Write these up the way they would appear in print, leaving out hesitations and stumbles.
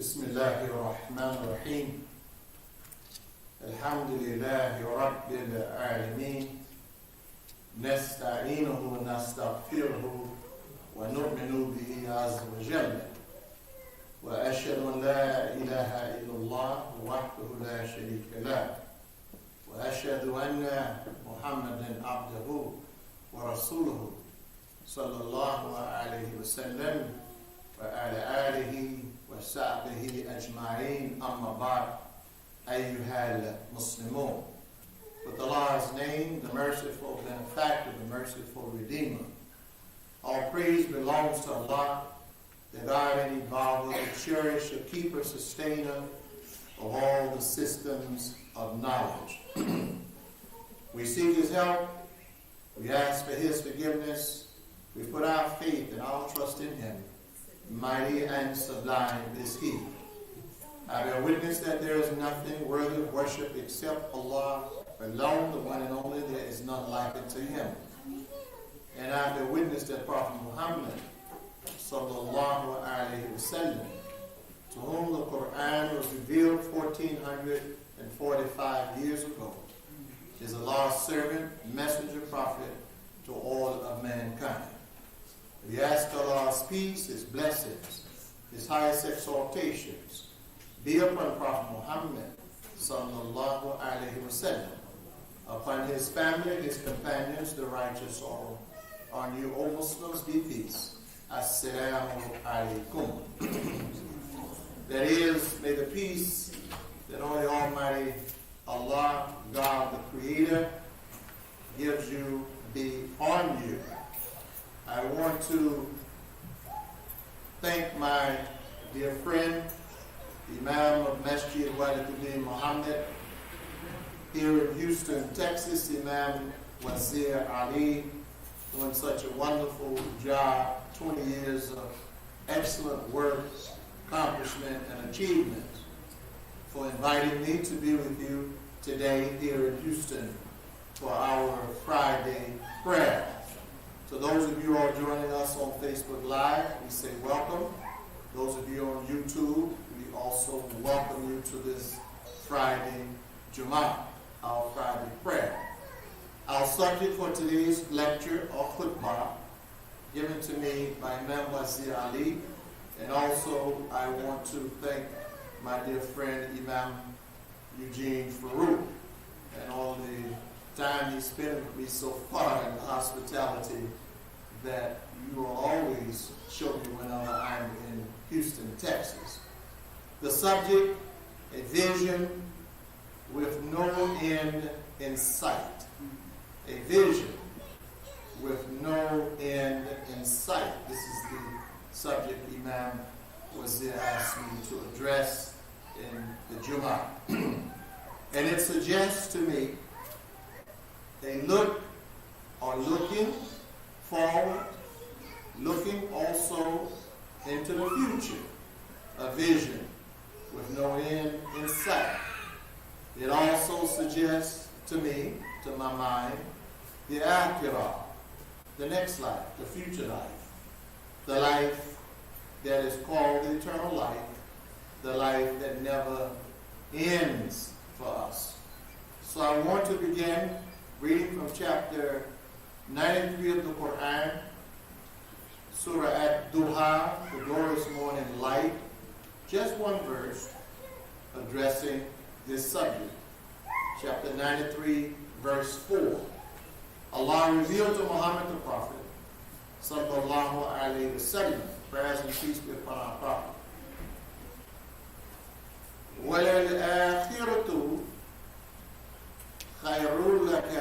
بسم الله الرحمن الرحيم. الحمد لله رب العالمين، نستعينه ونستغفره ونؤمن به عز وجل، وأشهد أن لا إله إلا الله وحده لا شريك له، وأشهد أن محمدا عبده ورسوله صلى الله عليه وسلم وعلى آله وصحبه أجمعين. أما بعد. أيها المسلمون. With Allah's name, the merciful benefactor, the merciful redeemer. All praise belongs to Allah, the God and Evolver, the cherisher, keeper, sustainer of all the systems of knowledge. We seek His help. We ask for His forgiveness. We put our faith and our trust in Him. Mighty and sublime is He. I bear witness that there is nothing worthy of worship except Allah alone, the one and only. There is none like unto Him. And I bear witness that Prophet Muhammad sallallahu alaihi wasallam, to whom the Quran was revealed 1445 years ago, is Allah's servant, messenger, prophet to all of mankind. We ask Allah's peace, His blessings, His highest exaltations be upon Prophet Muhammad sallallahu alaihi wasallam, upon his family, his companions, the righteous, all on you, O Muslims, be peace. Assalamu alaikum. That is, may the peace that only Almighty Allah, God the Creator, gives you be on you. I want to thank my dear friend, Imam of MWDM Muhammad, here in Houston, Texas, Imam Wazir Ali, doing such a wonderful job, 20 years of excellent work, accomplishment, and achievement, for inviting me to be with you today here in Houston for our Friday prayer. To those of you who are joining us on Facebook Live, we say welcome. Those of you on YouTube, we also welcome you to this Friday Jummah, our Friday prayer. Our subject for today's lecture, or Khutbah, given to me by Imam Wazir Ali, and also I want to thank my dear friend Imam Eugene Farouk and all the time you spend with me so far in hospitality that you will always show me whenever I'm in Houston, Texas. The subject, a vision with no end in sight. A vision with no end in sight. This is the subject Imam was there asked me to address in the Jummah. And it suggests to me a look or looking forward, looking also into the future, a vision with no end in sight. It also suggests to me, to my mind, the akhirah, the next life, the future life, the life that is called the eternal life, the life that never ends for us. So I want to begin reading from chapter 93 of the Quran, Surah At-Duha, the glorious morning light, just one verse addressing this subject. Chapter 93, verse 4. Allah revealed to Muhammad the Prophet, sallallahu alayhi wa sallam, prayers and peace be upon our Prophet. وَلَلْآخِرَةُ خَيْرٌ لَكَ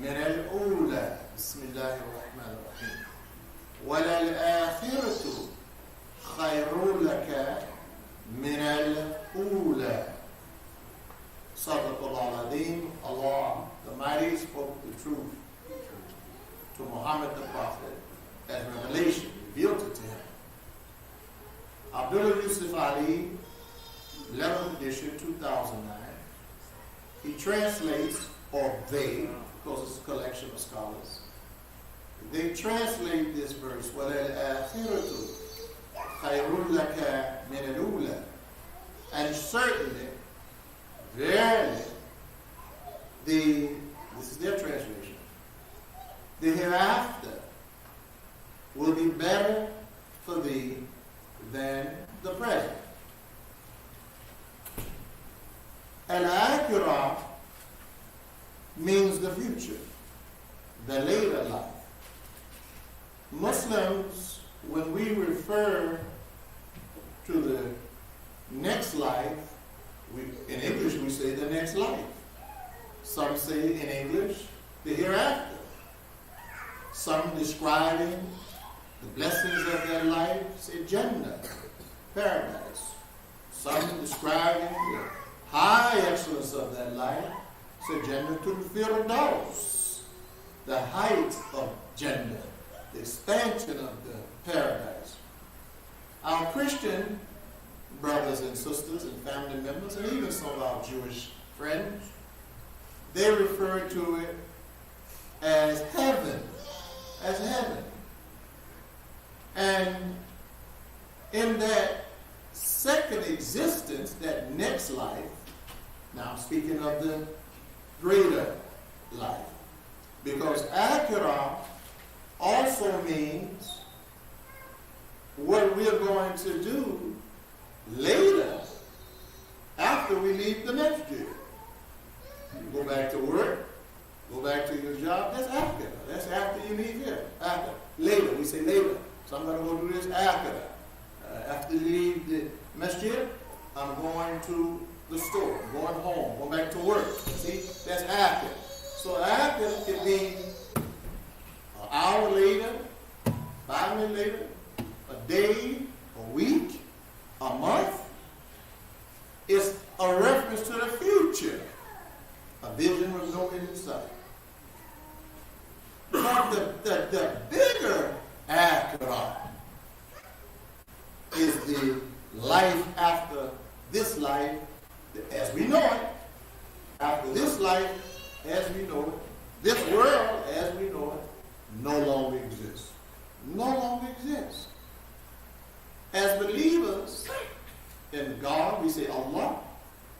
مِنَ الْأُولَى. Bismillah ar-Rahman ar-Rahim. وَلَلْآخِرَةُ خَيْرٌ لَكَ مِنَ الْأُولَى. Sadaqallahu al-Azim. Allah the Mighty spoke the truth to Muhammad the Prophet as revelation, revealed it to him. Abdullah Yusuf Ali, 11th edition, 2009. He translates, or they, because it's a collection of scholars, they translate this verse, وَلَلْآخِرَةُ خَيْرٌ لَكَ مِنَ الْأُولَى. And certainly, verily, this is their translation, the hereafter will be better for thee than the present. Al-Akhirah means the future, the later life. Muslims, when we refer to the next life, in English we say the next life. Some say in English the hereafter. Some describing the blessings of their life say Jannah, paradise. Some describing the high excellence of that life say Jannatul Firdaus, the height of Jannah, the expansion of the paradise. Our Christian brothers and sisters and family members, and even some of our Jewish friends, they refer to it as heaven, as heaven. And in that second existence, that next life, now I'm speaking of the greater life, because Akhirah also means what we're going to do later after we leave the Masjid. You go back to work, go back to your job, that's after. That's after you leave here. After. Later, we say later. So I'm going to go do this after that. After you leave the Masjid, I'm going to the store, I'm going home, going back to work. See, that's after. So after could be an hour later, 5 minutes later, a day, a week, a month. It's a reference to the future. A vision with no end in sight. But the bigger Akhirah is the life after this life as we know it. After this life as we know it, this world as we know it, no longer exists. No longer exists. As believers in God, we say Allah.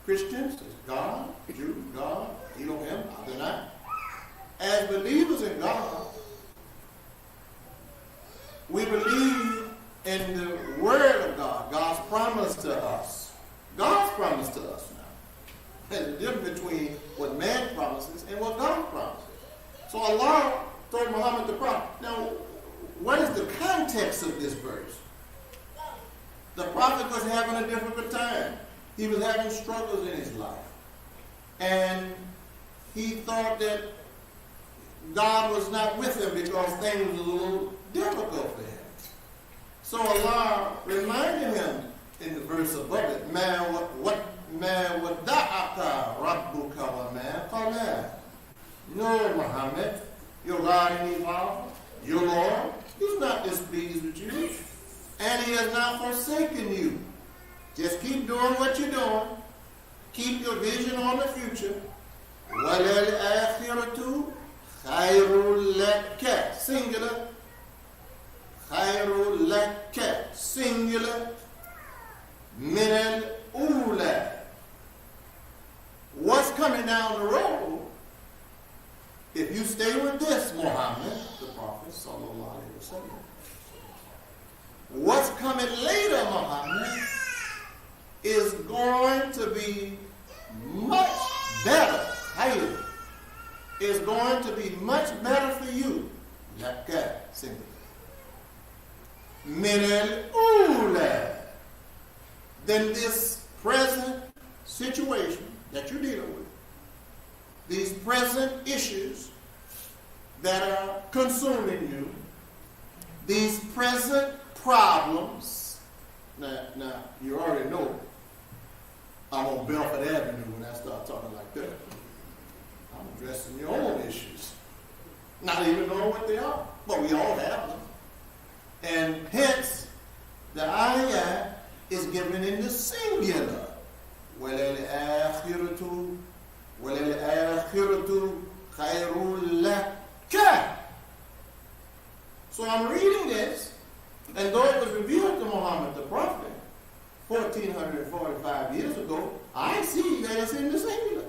Christians, it's God, Jew, God, Elohim, Adonai. As believers in God, we believe in the Word of God, God's promise to us. God's promise to us now. There's a difference between what man promises and what told Muhammad the prophet. Now, what is the context of this verse? The prophet was having a difficult time. He was having struggles in his life. And he thought that God was not with him because things were a little difficult for him. So Allah reminded him in the verse above it, Ma wadda'aka rabbuka wa ma qala. No, Muhammad, your God and Imam, your Lord, He's not displeased with you. And He has not forsaken you. Just keep doing what you're doing. Keep your vision on the future. وَلَلْآخِرَةُ خَيْرٌ لَكَ. Singular. خَيْرٌ لَكَ. Singular. مِنَ الْأُولَى. What's coming down the road, if you stay with this, Muhammad, the Prophet, sallallahu alaihi wasallam, what's coming later, Muhammad, is going to be much better. Higher. Is going to be much better for you. Laka, singular. Min al-ula. Than this present situation that you're dealing with. These present issues that are consuming you. These present problems. Now, you already know I'm on Belford Avenue when I start talking like that. I'm addressing your own issues. Not even knowing what they are. But we all have them. And hence, the ayah is given in the singular. وَلَلْآخِرَةُ خَيْرٌ لَكَ. So I'm reading this, and though it was revealed to Muhammad the Prophet 1445 years ago, I see that it's in the singular.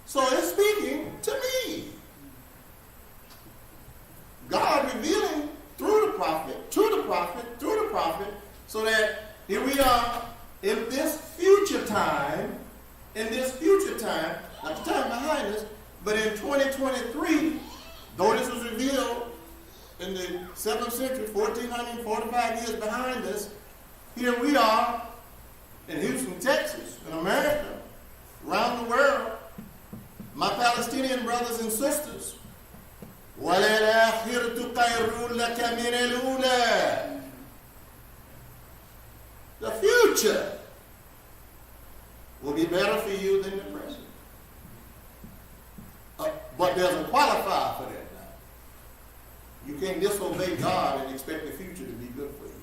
So it's speaking to me. God revealing through the prophet, to the prophet, through the prophet, so that here we are in this future time, not the time behind us, but in 2023, though this was revealed in the 7th century, 1445 years behind us, here we are in Houston, Texas, in America, around the world, my Palestinian brothers and sisters. وَلَلْآخِرَةُ خَيْرٌ لَكَ مِنَ الْأُولَى. The future will be better for you than the present. But there's a qualifier for that now. You can't disobey God and expect the future to be good for you.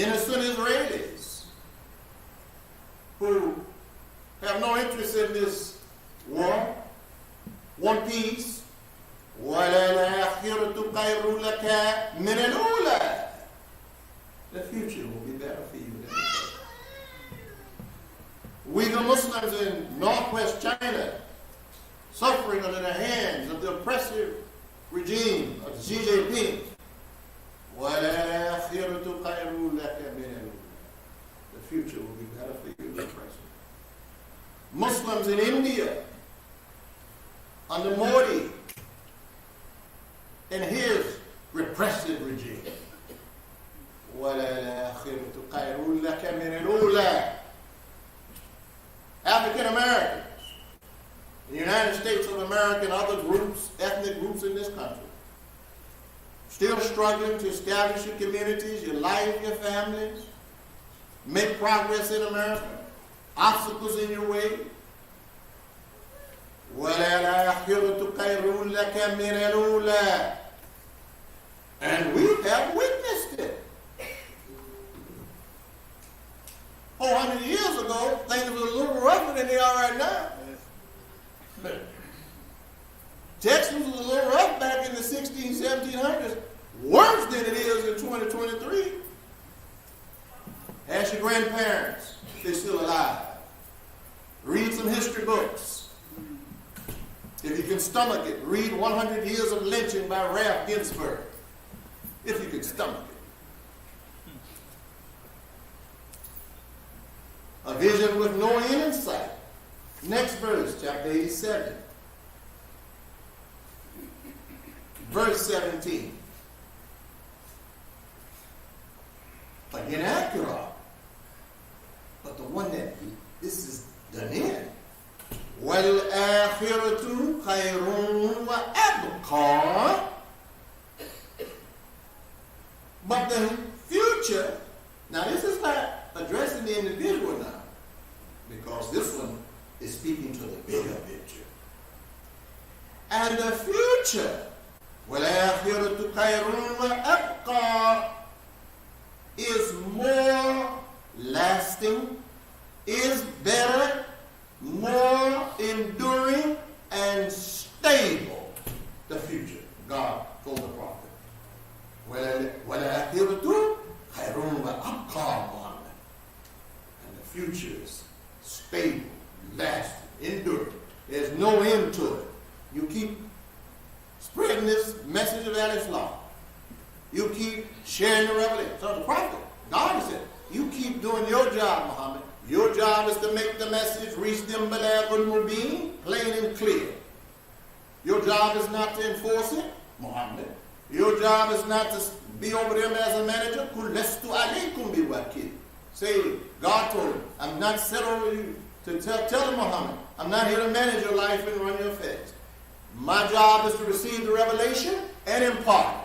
Innocent Israelis who have no interest in this war, want peace. وَلَلْآخِرَةُ خَيْرٌ لَكَ مِنَ الْأُولَى. The future will be better for you than the present. We the Muslims in northwest China, suffering under the hands of the oppressive regime of Xi Jinping. وَلَلْآخِرَةُ خَيْرٌ لَكَ مِنَ الْأُولَى. The future will be better for you than the present. Muslims in India, under Modi and his repressive regime. وَلَلْآخِرَةُ خَيْرٌ لَكَ مِنَ الْأُولَى. African Americans, the United States of America and other groups, ethnic groups in this country, still struggling to establish your communities, your life, your families, make progress in America, obstacles in your way. وَلَلْآخِرَةُ خَيْرٌ لَكَ مِنَ الْأُولَى. And we have witnessed it. 400 years ago, things were a little rougher than they are right now. Texas was a little rough back in the 1600s, 1700s. Worse than it is in 2023. Ask your grandparents if they're still alive. Read some history books. If you can stomach it, read 100 Years of Lynching by Ralph Ginsburg. If you can stomach it. A vision with no end in sight. Next verse, chapter 87. verse 17. Again, accurate. But the one that this is done in. وَالْآخِرَةُ خَيْرٌ وَأَبْقَى. But the future, now this is not addressing the individual now, because this one is speaking to the bigger picture. And the future, وَالْآخِرَةُ خَيْرٌ وَأَبْقَى, is more lasting, is better, more enduring, and stable. The future, God told the prophet. وَالْآخِرَةُ خَيْرٌ وَأَبْقَى, Muhammad. And the future is stable, lasting, enduring. There's no end to it. You keep spreading this message of Al-Islam. You keep sharing the revelation. So the prophet, God said, you keep doing your job, Muhammad. Your job is to make the message reach them balaghun mubin, plain and clear. Your job is not to enforce it, Muhammad. Your job is not to be over them as a manager. Qul lastu alaykum biwakil. Say, God told him, I'm not set over you to tell him, Muhammad, I'm not here to manage your life and run your affairs. My job is to receive the revelation and impart it.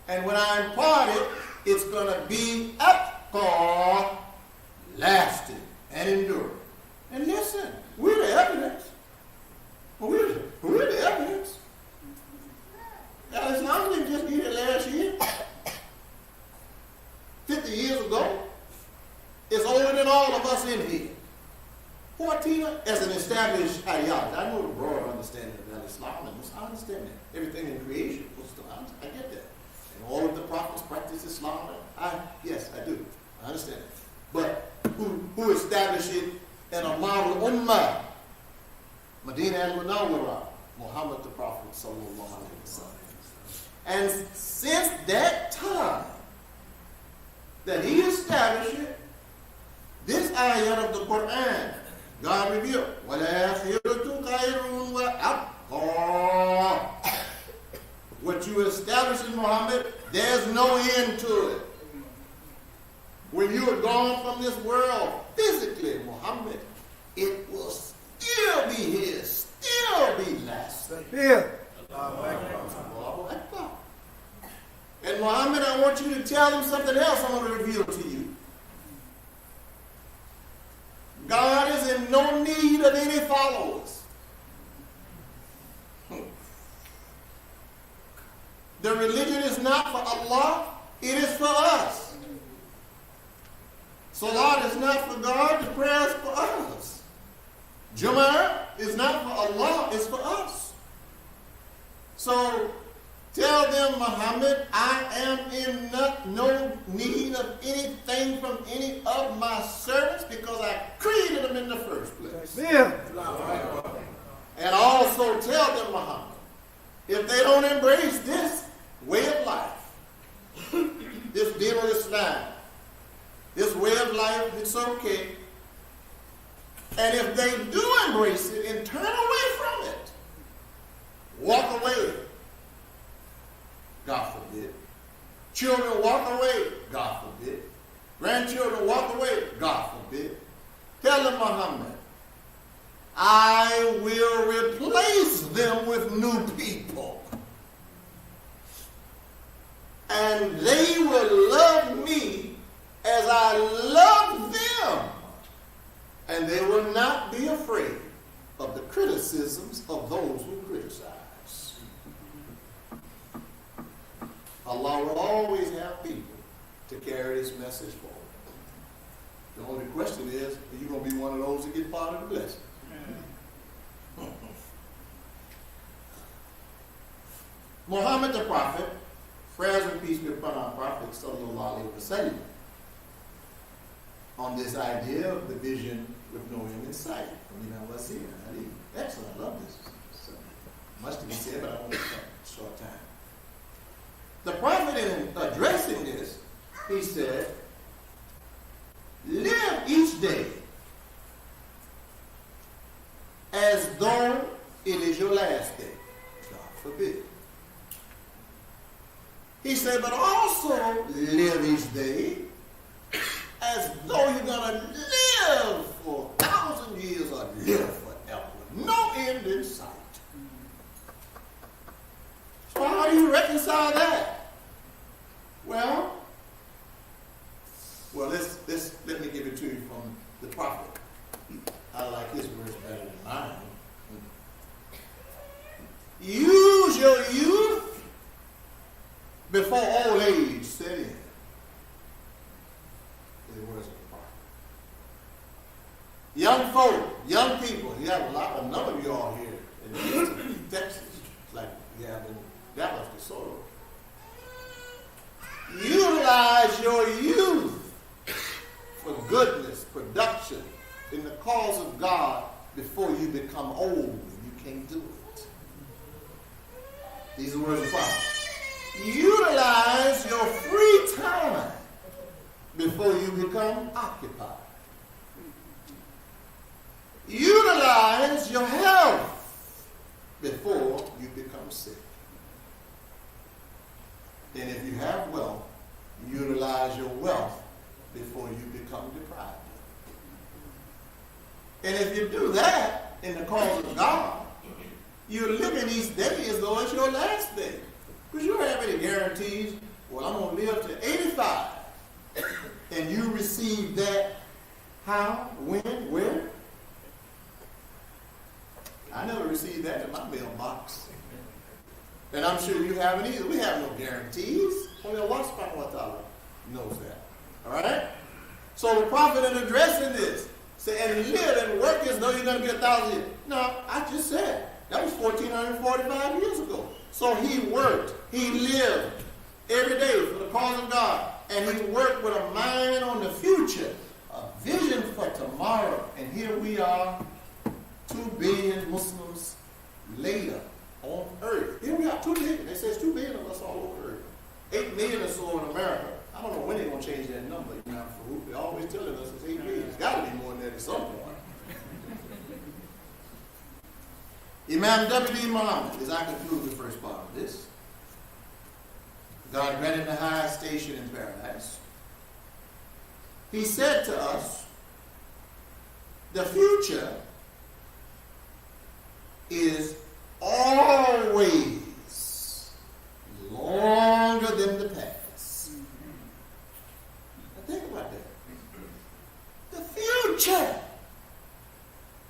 And when I impart it, it's going to be abqa, lasting and enduring. And listen, we're the evidence. We're the evidence. Now, Islam didn't just get it last year. 50 years ago. It's older than all of us in here. 14 as an established ideology. I know the broad understanding of Islam, and I understand that. Everything in creation, I get that. And all of the prophets practice Islam. Yes, I do. I understand it. But who established it in a model ummah? Medina al-Munawwara, Muhammad the Prophet sallallahu alaihi wasallam. And since that time that he established it, this ayat of the Quran, God revealed, وَالْآخِرَةُ خَيْرٌ وَأَبْقَى. What you establish in Muhammad, there's no end to it. When you are gone from this world, physically, Muhammad, it will still be here, still be lasting. Here. And Muhammad, I want you to tell them something else I want to reveal to you. God is in no need of any followers. The religion is not for Allah, it is for us. Salat is not for God, the prayer is for us. Jumu'ah is not for Allah, it's for us. So tell them, Muhammad, I am in no need of anything from any of my servants because I created them in the first place. Yeah. And also tell them, Muhammad, if they don't embrace this way of life, this deen of Islam, this way of life, it's okay. And if they do embrace it and turn away from it, walk away, God forbid. Children walk away, God forbid. Grandchildren walk away, God forbid. Tell them, Muhammad, I will replace them with new people. And they will love me as I love them. And they will not be afraid of the criticisms of those who criticize. Allah will always have people to carry this message forward. The only question is, are you going to be one of those that get part of the blessing? Muhammad the Prophet, prayers and peace be upon our Prophet sallallahu alaihi wasallam, on this idea of the vision with no end in sight. Excellent, I love this. So much to be said, but I want to take a short time. The Prophet, in addressing this, he said, live each day as though it is your last day. God forbid. He said, but also live each day as though you're going to live for 1,000 years or live forever. No end in sight. So how do you reconcile that? Well, let me give it to you from the prophet. I like his words better than mine. Use your youth before old age set in. The words of the prophet. Young folk, young people, you have a number of you all here in Texas, like we have in Dallas, DeSoto. Utilize your youth for goodness, production, in the cause of God before you become old and you can't do it. These are words of the prophet. Utilize your free time before you become occupied. Utilize your health before you become sick. And if you have wealth, utilize your wealth before you become deprived. And if you do that in the cause of God, you're living each day as though it's your last day. Because you don't have any guarantees, well, I'm going to live to 85. And you receive that how, when, where? I never received that in my mailbox. And I'm sure you haven't either. We have no guarantees. Only Allah subhanahu wa ta'ala knows that. All right? So the prophet in addressing this said, and live and work as though you're going to be 1,000 years. No, I just said, that was 1,445 years ago. So he worked. He lived every day for the cause of God. And he worked with a mind on the future, a vision for tomorrow. And here we are, 2 billion Muslims later on earth. Here we are, 2 billion. They say it's 2 billion of us all over earth. 8 million or so in America. I don't know when they're going to change that number. They're always telling us it's 8 million. It's got to be more than that at some point. Imam MWDM, as I conclude the first part of this, God granted the highest station in paradise. He said to us, the future is always longer than the past. Now think about that. The future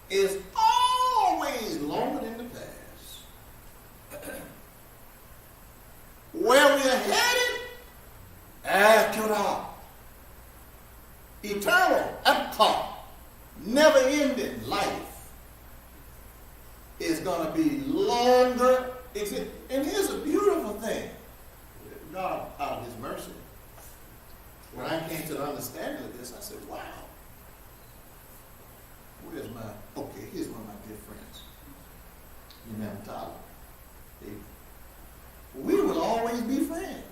is always longer than the past. Where we are headed, accurate, eternal, abqa, never-ending life is going to be longer. And here's a beautiful thing. God, out of his mercy, when I came to the understanding of this, I said, wow. Here's one of my dear friends. Imam Tyler. We will always be friends.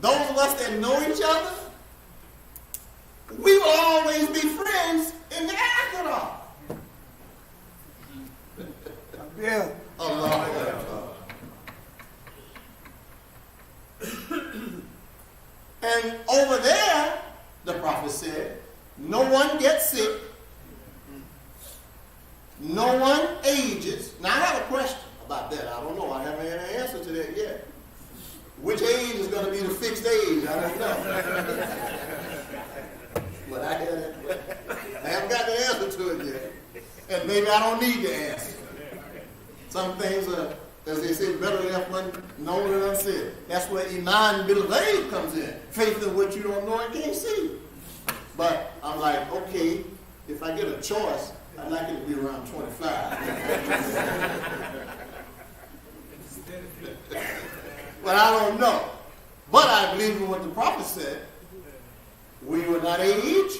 Those of us that know each other, we will always be friends in the Akhirah. Yeah. Allah. And over there, the prophet said, no one gets sick. No one ages. Now, I have a question about that. I don't know. I haven't had an answer to that yet. Which age is going to be the fixed age? I don't know. But I haven't got the answer to it yet. And maybe I don't need the answer. Some things are, as they say, better left unknown than unsaid. That's where Iman bil ghaib comes in. Faith in what you don't know and can't see. But I'm like, okay, if I get a choice, I'd like it to be around 25. But I don't know. But I believe in what the prophet said. We will not age.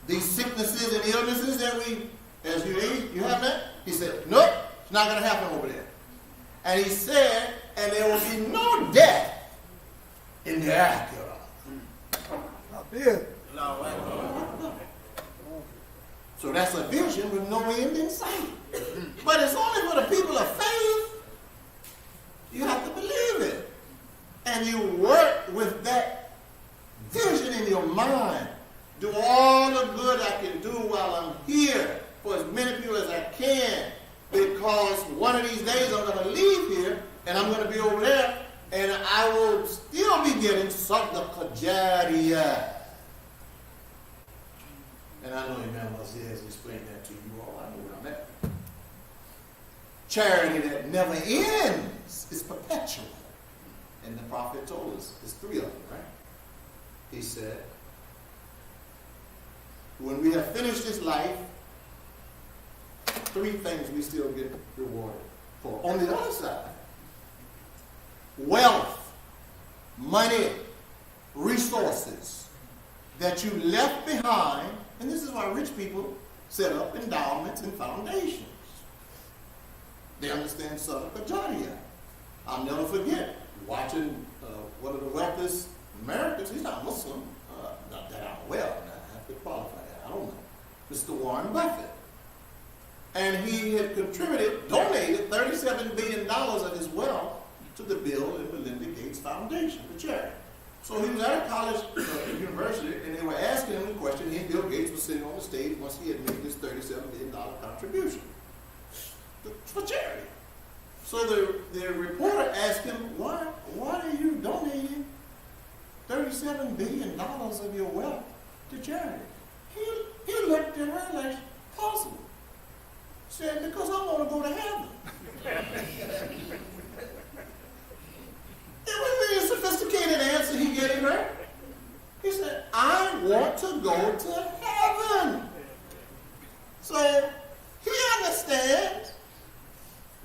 These sicknesses and illnesses that we, as you age, you have that? He said, nope, it's not going to happen over there. And he said, and there will be no death in the Akhirah. Up here. So that's a vision with no end in sight. But it's only for the people of faith. You have to believe it. And you work with that vision in your mind. Do all the good I can do while I'm here for as many people as I can. Because one of these days I'm going to leave here and I'm going to be over there and I will still be getting Sadaqah Jariyah. And I know Imam has explained that to you all. I know what I'm at. Charity that never ends is perpetual. And the Prophet told us, there's three of them, right? He said, when we have finished this life, three things we still get rewarded for. On the other side, wealth, money, resources that you left behind. And this is why rich people set up endowments and foundations. They understand Sadaqah Jariyah. I'll never forget watching one of the wealthiest Americans. He's not Muslim. Not that I'm aware of. I have to qualify that. I don't know. Mr. Warren Buffett. And he had donated $37 billion of his wealth to the Bill and Melinda Gates Foundation for charity. So he was at a college university, and they were asking him the question. He and Bill Gates was sitting on the stage once he had made this $37 billion contribution for charity. So the reporter asked him, why are you donating $37 billion of your wealth to charity? He looked at her like, possible. Said, because I want to go to heaven. It was a sophisticated answer he gave her. He said, I want to go to heaven. So he understands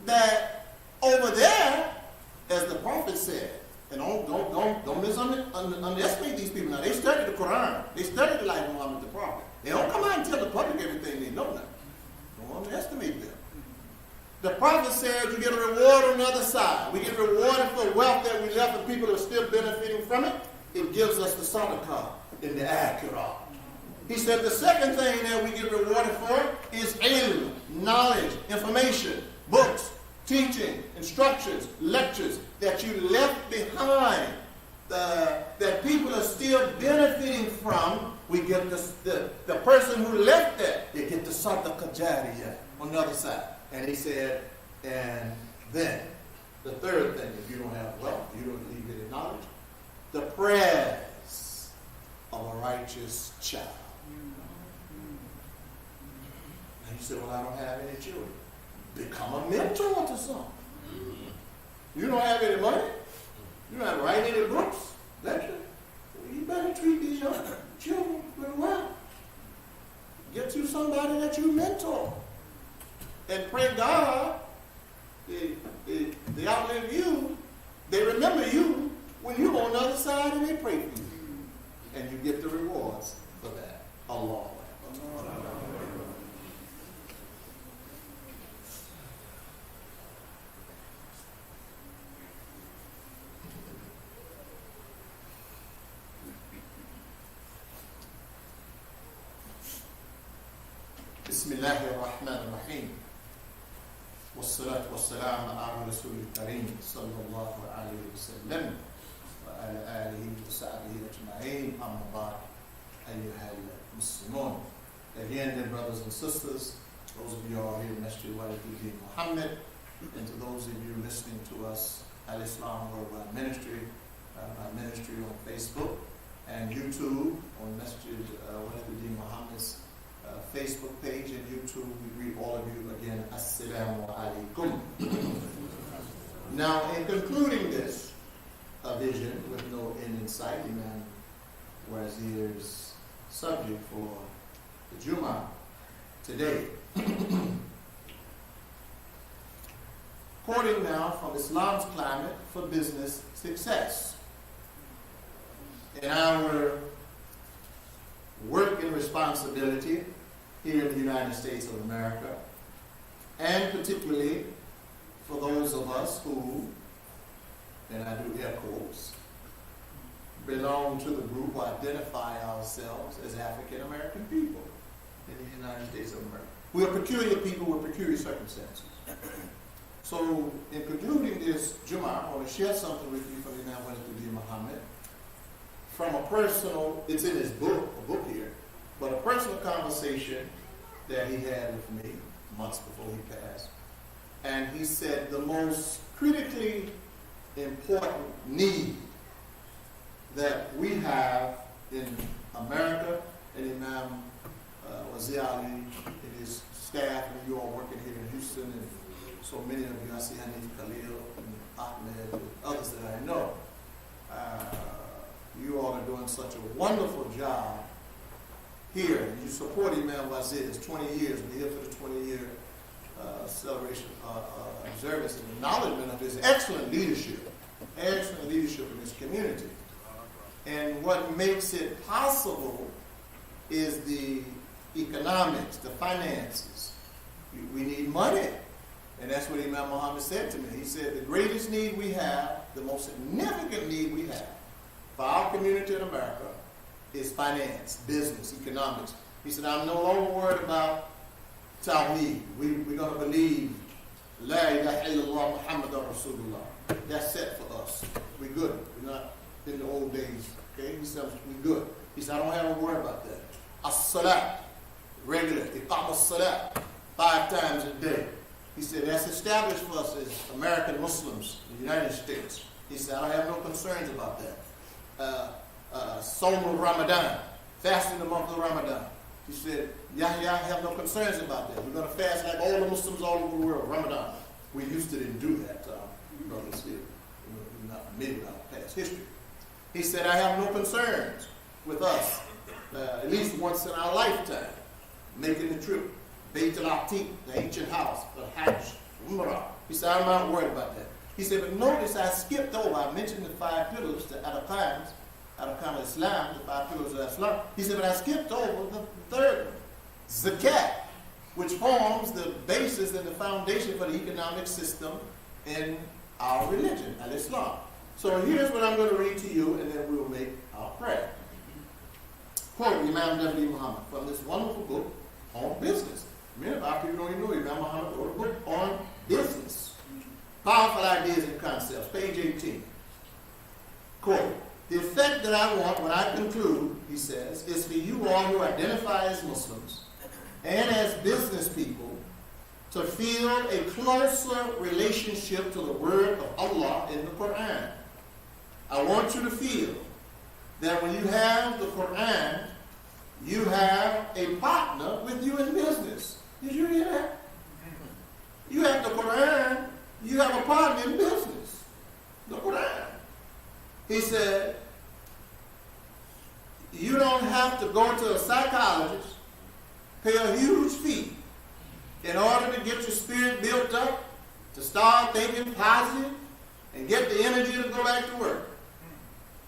that over there, as the Prophet said, and don't underestimate these people. Now, they study the Quran. They study the life of Muhammad the Prophet. They don't come out and tell the public everything they know now. Don't underestimate them. The Prophet said you get a reward on the other side. We get rewarded for wealth that we left and people are still benefiting from it. It gives us the sadaqah in the akhirah. He said the second thing that we get rewarded for is ilm, knowledge, information, books, teaching, instructions, lectures that you left behind, that people are still benefiting from. We get the person who left that, they get the Sadaqah Jariyah on the other side. And he said, and then the third thing, if you don't have wealth, you don't leave it in knowledge, the prayers of a righteous child. And he said, well, I don't have any children. Become a mentor to some. You don't have any money? You don't have to write any books? Lecture? Well, you better treat these young children very well. Get you somebody that you mentor. And pray God, they outlive you. They remember you when you're on the other side and they pray for you. And you get the rewards for that. Allah. بسم الله الرحمن الرحيم والصلاة والسلام على رسول الكريم صلى الله عليه وسلم وعلى آله وصحبه أجمعين أما بعد أيها المسلمون. Again, dear brothers and sisters, those of you who are here in masjidwdm Muhammad, and to those of you listening to us at Islam Worldwide Ministry, my ministry on Facebook and YouTube on masjidwdm Muhammad's Facebook page and YouTube. We greet all of you again. Assalamu alaikum. Now, in concluding this vision with no end in sight, Imam Wazir's subject for the Jummah today. Quoting now from Islam's climate for business success. In our work and responsibility here in the United States of America, and particularly for those of us who, and I do air quotes, belong to the group or identify ourselves as African American people. in the United States of America. We're peculiar people with peculiar circumstances. So, in concluding this Jummah, I want to share something with you from Imam MWDM Muhammad. From a personal, it's in his book, a book here, but a personal conversation that he had with me months before he passed. And he said the most critically important need that we have in America, and Imam Wazir Ali and his staff, and you all working here in Houston, and so many of you, I see Hanif Khalil and Ahmed and others that I know. You all are doing such a wonderful job here. You support Imam Wazir. It's 20 years. We're here for the 20-year celebration, observance, and acknowledgement of his excellent leadership in this community. And what makes it possible is the economics, the finances. We need money. And that's what Imam Muhammad said to me. He said the greatest need we have, the most significant need we have for our community in America is finance, business, economics. He said, I'm no longer worried about Tawheed. We're going to believe La ilaha illallah Muhammadan Rasulullah. That's set for us. We're good. We're not in the old days. Okay? He said, we're good. He said, I don't have to worry about that. As-salat, regular. Iqam as-salat, 5 times a day. He said, that's established for us as American Muslims in the United States. He said, I don't have no concerns about that. Sawm Ramadan, fasting the month of Ramadan. He said, Yahya, I have no concerns about that. We're going to fast like all the Muslims all over the world, Ramadan. We used to didn't do that, brothers here. We're not familiar with our past history. He said, I have no concerns with us, at least once in our lifetime, making the trip. Beit al-Atiq, the ancient house, the Hajj, Umrah. He said, I'm not worried about that. He said, but notice I skipped over. I mentioned the 5 pillars, the Arkan of Islam, the 5 pillars of Islam. He said, but I skipped over the 3rd one, Zakat, which forms the basis and the foundation for the economic system in our religion, al-Islam. So here's what I'm going to read to you, and then we'll make our prayer. Quote Imam MWDM Muhammad from this wonderful book on business. Many of our people don't even know Imam Muhammad wrote a book on business. Powerful ideas and concepts, page 18. Quote, the effect that I want when I conclude, he says, is for you all who identify as Muslims and as business people to feel a closer relationship to the word of Allah in the Quran. I want you to feel that when you have the Quran, you have a partner with you in business. Did you hear that? You have the Quran, you have a partner in business. The Quran. He said, you don't have to go to a psychologist, pay a huge fee in order to get your spirit built up, to start thinking positive, and get the energy to go back to work.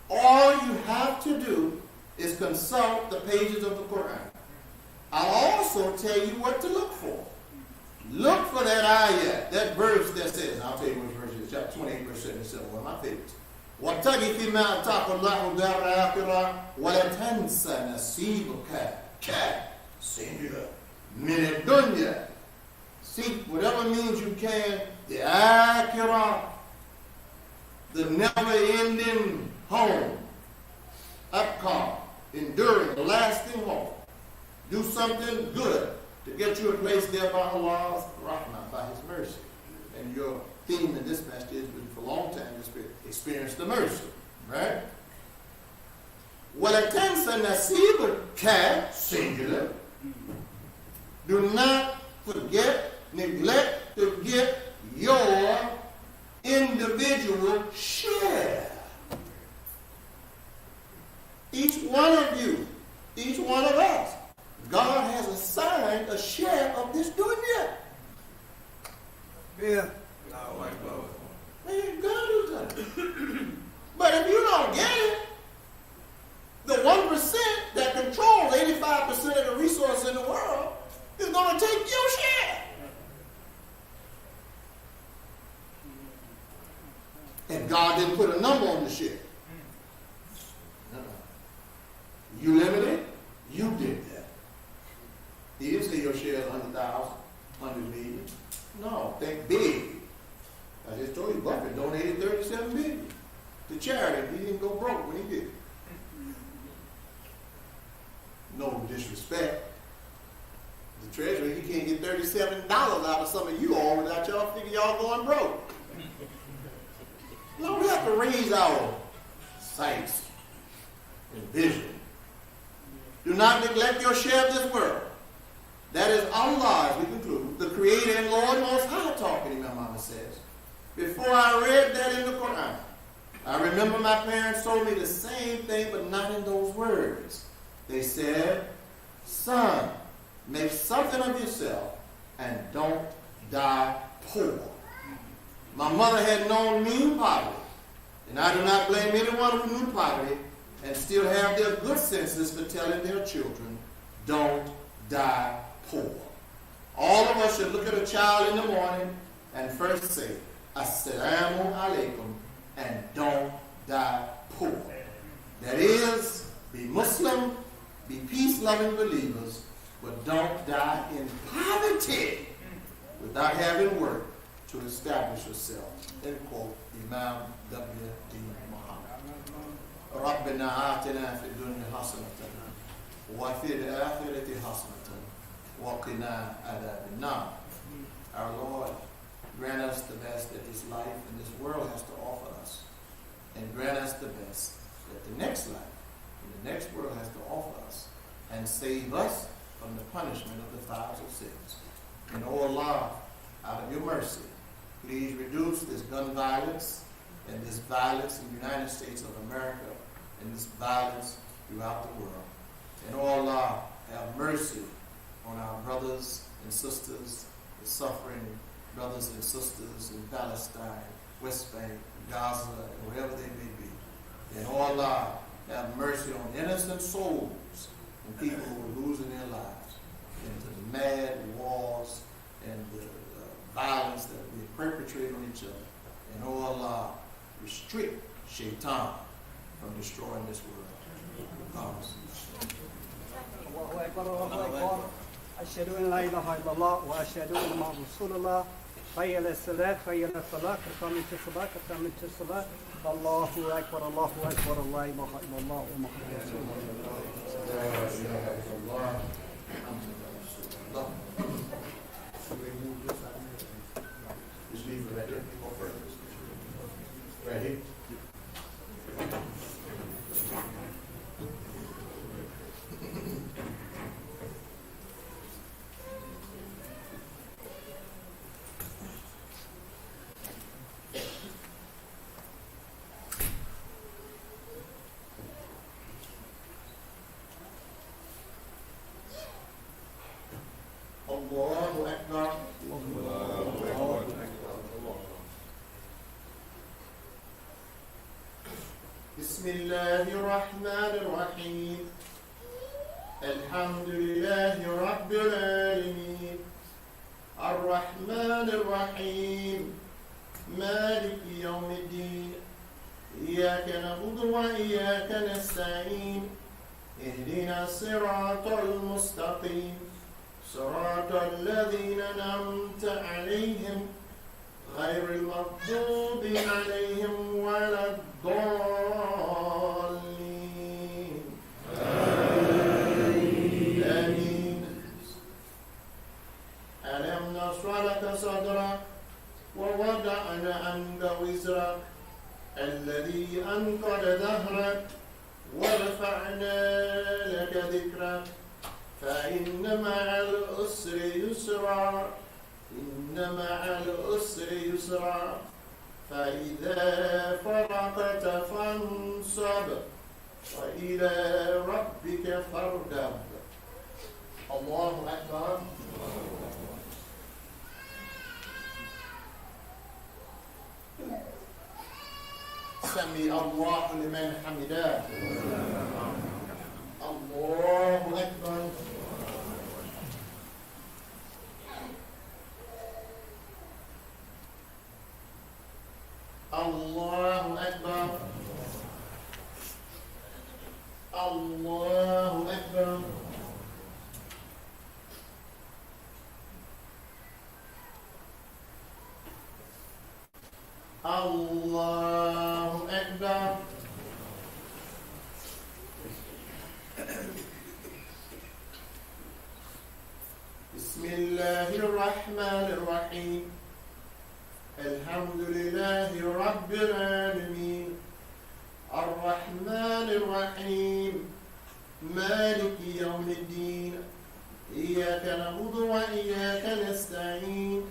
All you have to do is consult the pages of the Quran. I'll also tell you what to look for. Look for that ayah, that verse that says, and I'll tell you which verse it is, chapter 28, verse 77, one of my favorites. وَاتَّقِ فِي مَا أَتَاكَ اللَّهُ دَارَ الْآخِرَةَ وَلَا تَنْسَ نَصِيبَكَ singular مِنَ الدُّنْيَا. Seek whatever means you can, the akhirah, the never-ending home, upcom, enduring, the lasting home. Do something good to get you a place there by Allah's rahmah, by His mercy. And your theme in this message has been for a long time, experience the mercy, right? وَلَا تَنْسَ نَصِيبَكَ singular. Do not forget, neglect to get your individual share. Each one of you, each one of us, God has assigned a share of this dunya. Yeah. Man, God has done it. But if you don't get it, the 1% that controls 85% of the resources in the world is going to take your share. And God didn't put a number on the share. You limited, you did that. 100,000, 100 million. No, think big. I just told you Buffett donated $37 billion to charity. He didn't go broke when he did it. No disrespect. The treasurer, he can't get $37 out of some of you all without y'all figure y'all going broke. No, we have to raise our sights and vision. Do not neglect your share of this world. That is Allah, as we conclude, the Creator and Lord Most High talking, Imam says. Before I read that in the Quran, I remember my parents told me the same thing, but not in those words. They said, son, make something of yourself and don't die poor. My mother had known mean poverty, and I do not blame anyone who knew poverty and still have their good senses for telling their children, don't die poor. All of us should look at a child in the morning and first say, Assalamu alaikum, and don't die poor. That is, be Muslim, be peace-loving believers, but don't die in poverty without having work to establish yourself. End quote, Imam W.D. ربنا آتنا في الدنيا حسنة وفي الآخرة حسنة وقنا عذاب النار. Our Lord, grant us the best that this life and this world has to offer us, and grant us the best that the next life and the next world has to offer us, and save us from the punishment of the thousand sins. And O Allah, out of your mercy, please reduce this gun violence and this violence in the United States of America and this violence throughout the world. And O Allah, have mercy on our brothers and sisters, the suffering brothers and sisters in Palestine, West Bank, Gaza, and wherever they may be. And O Allah, have mercy on innocent souls and people who are losing their lives into the mad wars and the violence that we perpetrate on each other. And O Allah, restrict Shaitan from destroying this world. Promise. الله أكبر الله أكبر أشهد أن لا إله إلا الله وأشهد أن محمد رسول الله حي على الصلاة حي على الفلاح قامت الصلاة قامت الصلاة الله أكبر الله أكبر لا إله إلا الله ومحمد رسول الله. Just leave it right there. Right here. Allahu Akbar. بسم الله الرحمن الرحيم الحمد لله رب العالمين الرحمن الرحيم مالك يوم الدين إياك نعبد وإياك نستعين اهدنا الصراط المستقيم صراط الذين أنعمت عليهم غير المغضوب عليهم ولا الضالين. آمين. ألم نشرح لك صدرك ووضعنا عنك وزرك الذي أنقض ظهرك ورفعنا لك ذكرك فإن مع العسر يسرا إن مع العسر يسرا فإذا فرغت فانصب وإلى ربك فارغب. الله أكبر. سمع الله لمن حمده. الله أكبر. الله أكبر. الله أكبر. الله أكبر. بسم الله الرحمن الرحيم. الحمد لله رب العالمين الرحمن الرحيم مالك يوم الدين إياك نعبد وإياك نستعين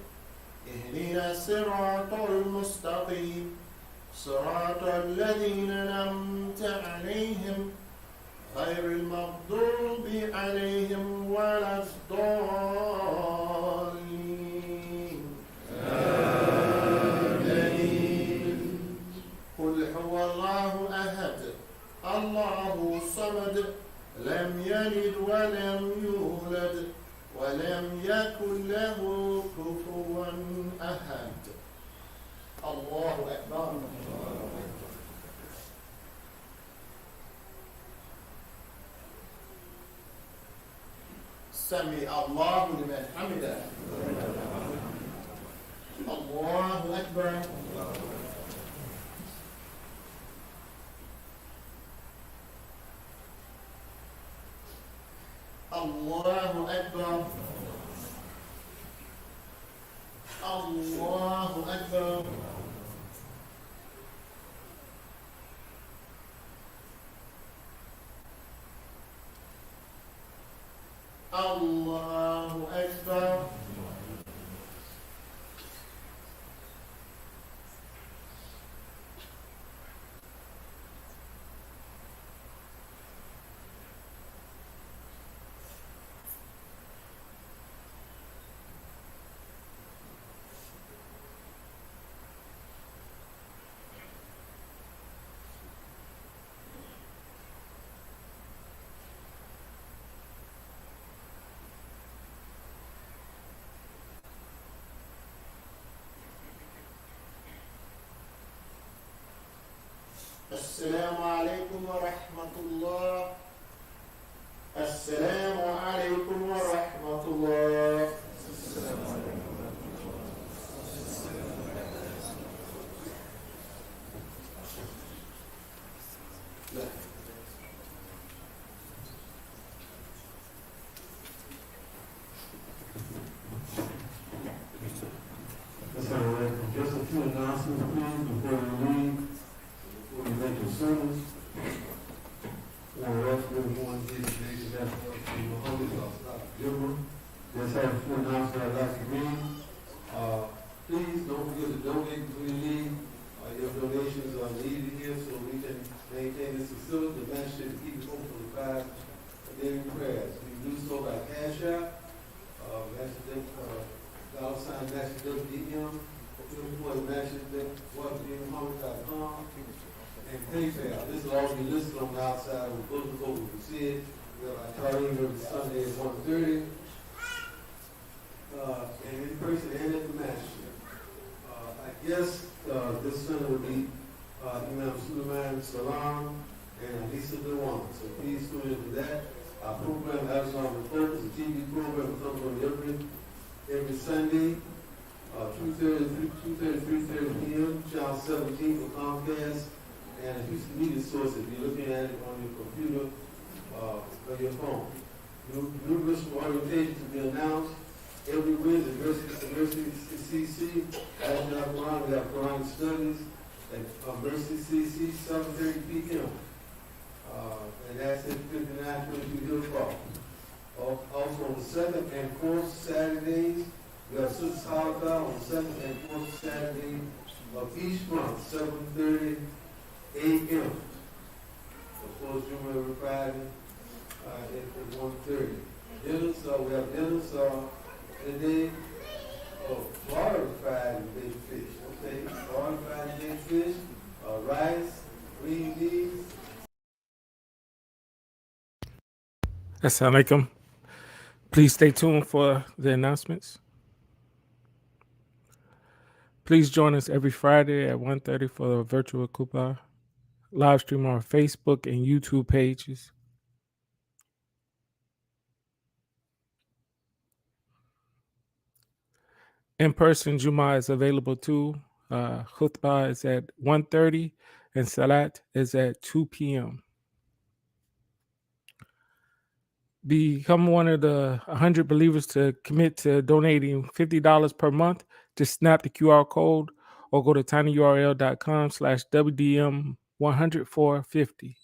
اهدنا الصراط المستقيم صراط الذين أنعمت عليهم غير المغضوب عليهم ولا الضالين. آمين. قل هو الله أحد الله الصمد لم يلد ولم يولد ولم يكن له كفوا أحد. الله أكبر. سمع الله لمن حمده. الله أكبر. الله أكبر. الله أكبر. الله أكبر. السلام عليكم ورحمة الله. السلام عليكم ورحمة الله. Just a few announcements, please, before we leave. Before we make the service. Want to welcome everyone here today to that Holy Giver. Just have a few announcements I'd like to read. Please don't forget to donate before you leave. Your donations are needed here so we can maintain this facility. The Masjid keep it open for 5 daily prayers. We do so by cashApp, $MWDM, masjidwdm.com, and PayPal. This will all be listed on the outside. We'll close the book. We see it. We have our target every Sunday at 1:30. And in person and at the Masjid. I guess this Sunday will be Imam Salam and Lisa Dewan. So please tune in to that. Our program, Abdullah Focus, a TV program, comes on every Sunday, 2:30 to 3:30 p.m. Channel 17 for Comcast, and a Houston media source if you're looking at it on your computer or your phone. New Christian orientation to be announced every week at Mercy CC. After our Quran, we have Quran studies at Mercy CC, 7:30 p.m. And that's at 5922 Hillcroft. Also on the 2nd and 4th Saturdays, we have Sister Holiday on the 2nd and 4th Saturday of each month, 7:30 a.m. Of course, Juma every Friday at 1:30. Dinners, we have dinners today. Florida Friday baked fish. Okay, Florida Friday baked fish, rice, green beans. Assalamu alaikum. Please stay tuned for the announcements. Please join us every Friday at 1:30 for the virtual Khutbah live stream on our Facebook and YouTube pages. In-person Jummah is available too. Khutbah is at 1:30 and Salat is at 2 p.m. Become one of the 100 believers to commit to donating $50 per month. Just snap the QR code or go to tinyurl.com/WDM100450.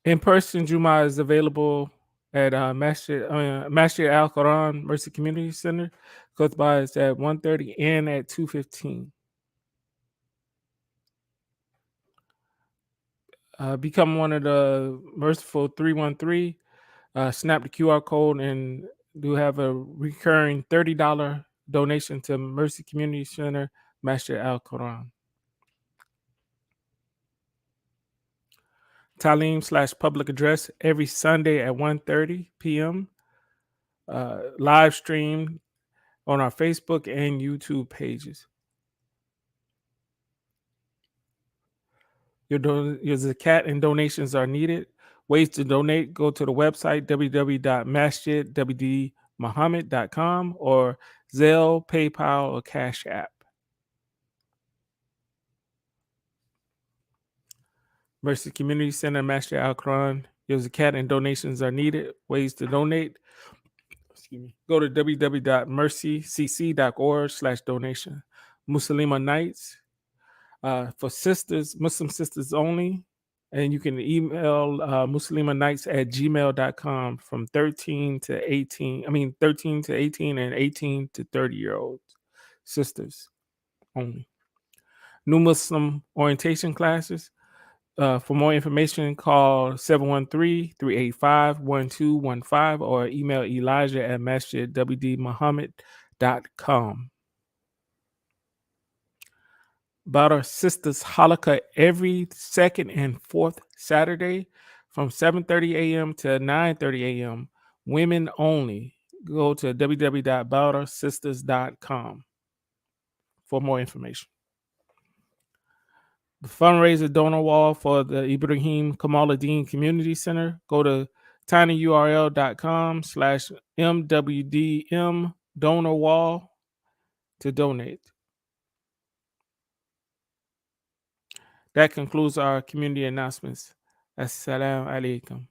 In-person Juma is available at Masjid Al Quran Mercy Community Center. Khutbah is at 1:30 and at 2:15. Become one of the merciful 313. Snap the QR code and do have a recurring $30 donation to Mercy Community Center, Masjid Al Quran. Talim/public address every Sunday at 1:30 p.m. Live stream on our Facebook and YouTube pages. Your Zakat and donations are needed. Ways to donate: go to the website www.masjidwdm or Zelle, PayPal, or cashApp. Mercy Community Center, Masjid Al Quran. Your Zakat and donations are needed. Ways to donate: go to www.mercycc.org/donation. Muslima Nights for sisters, Muslim sisters only. And you can email muslimanights@gmail.com from 13 to 18 and 18 to 30-year-olds, sisters only. New Muslim orientation classes. For more information, call 713-385-1215 or email elijah@masjidwdm.com. About our sisters halakha every second and fourth Saturday from 7:30 a.m. to 9:30 a.m. Women only. Go to www.bowdersisters.com for more information. The fundraiser donor wall for the Ibrahim Kamaluddin Community Center. Go to tinyurl.com/MWDM donor wall to donate. That concludes our community announcements. Assalamu alaikum.